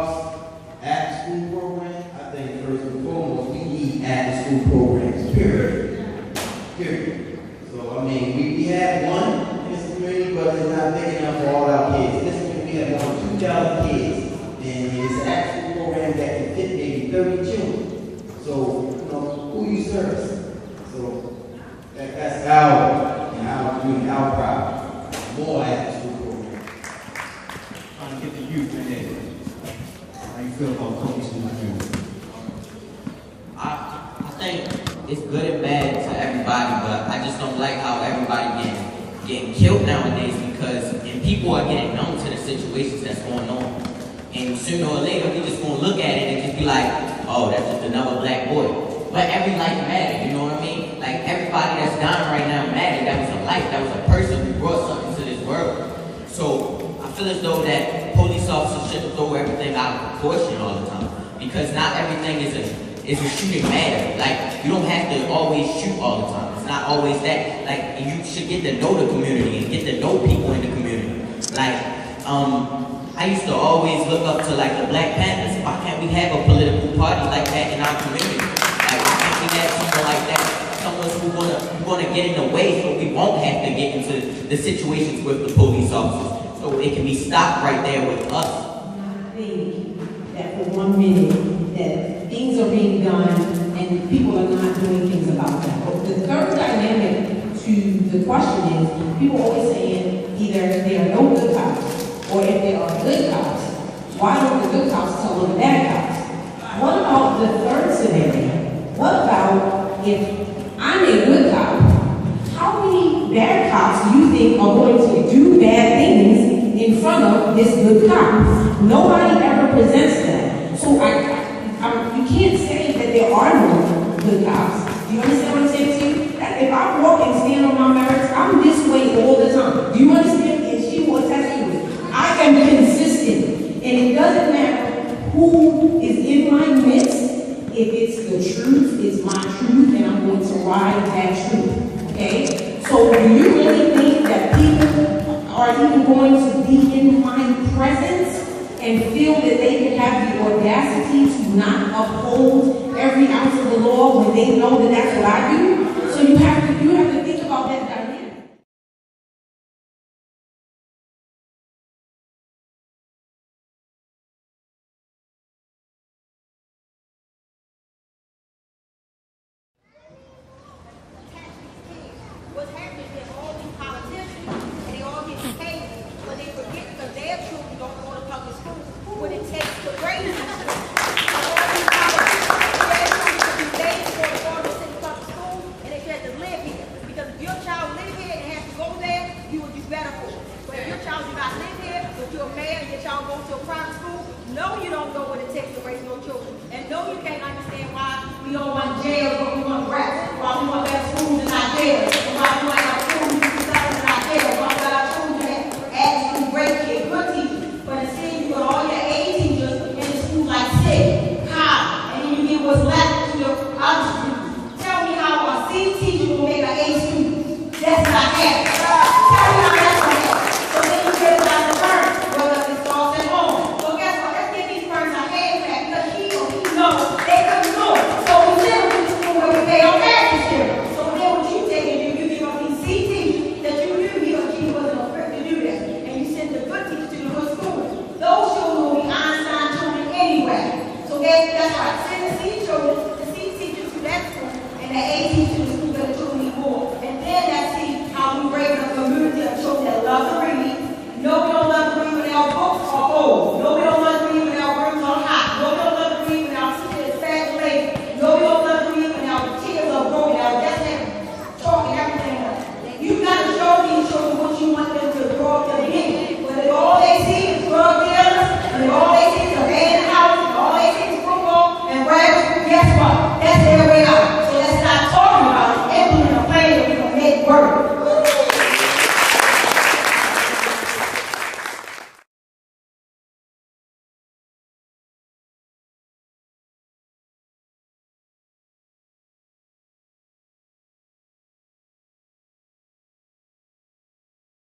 about after-school programs, I think first and foremost, we need after-school programs, period. Period. So, I mean, we have one in this community, but it's not big enough for all our kids. This community has over 2,000 kids, and it's an after-school program that can fit maybe 30 children. So, you know, who you serve? So, that's our community, our problem. More after-school programs. Trying to get the youth in there. How you feel about police in the community? I think it's good and bad to everybody, but I just don't like how everybody getting killed nowadays and people are getting numb to the situations that's going on. And sooner or later, we just gonna look at it and just be like, oh, that's just another black boy. But every life matters, you know what I mean? Like everybody that's dying right now matters. That was a life, that was a person who brought something to this world. So I feel as though that police officers shouldn't throw everything out of proportion all the time. Because not everything is a shooting matter. Like, you don't have to always shoot all the time. It's not always that. Like, you should get to know the community and get to know people in the community. Like, I used to always look up to like the Black Panthers. Why can't we have a political party like that in our community? Like, why can't we have someone like that? Someone who's gonna get in the way so we won't have to get into the situations with the police officers. So it can be stopped right there with us. I think that for 1 minute that things are being done and people are not doing things about that. But the third dynamic to the question is, people always saying either there are no good cops, or if there are good cops, why don't the good cops tell them the bad cops? What about the third scenario? What about if I'm a good cop, how many bad cops do you think are going to do bad things in front of this good cop? Nobody ever presents that. So you can't say that there are no good cops. Do you understand what I'm saying to you? That if I walk and stand on my merits, I'm this way all the time. Do you understand? And she will attest to it. I am consistent. And it doesn't matter who is in my midst. If it's the truth, it's my truth, and I'm going to ride that truth. Okay? So do you really think that people are even going to be in my presence and feel that they can have the audacity to not uphold every ounce of the law when they know that that's what I do? So you have to think about that dynamic. What's happening is all these politicians, and they all get paid, but they forget because their children don't go to public school. What it takes to raise these children. All these politicians, their children should be dated for the Florida City Public School, and they should have to live here. Because if your child live here and has to go there, you would do better for it. But if your child do not live here, but you're a mayor and your child goes to a private school, no, you don't know what it takes to raise no children. And no, you can't understand why we don't want jails, but we want rats, why we want better schools and not jails, and why we want our schools to be better than our jails, why we want our children to actually great kids, good teachers. But instead you put all your A teachers in the school like sick, high, and then you give what's left to your other students. Tell me how a C teacher will make an A student. That's not happening. Tell me how that's going to happen. So then you get it out of the parents, whether it's all at home. So guess what? Let's give these parents a hand clap because he or he knows they couldn't do it. So we send them to the school where they don't have to share. So then what you take and do, you give up these C teachers that you knew he or she wasn't equipped to do that. And you send the good teachers to the good school. Those children will be Einstein children anyway. So that's why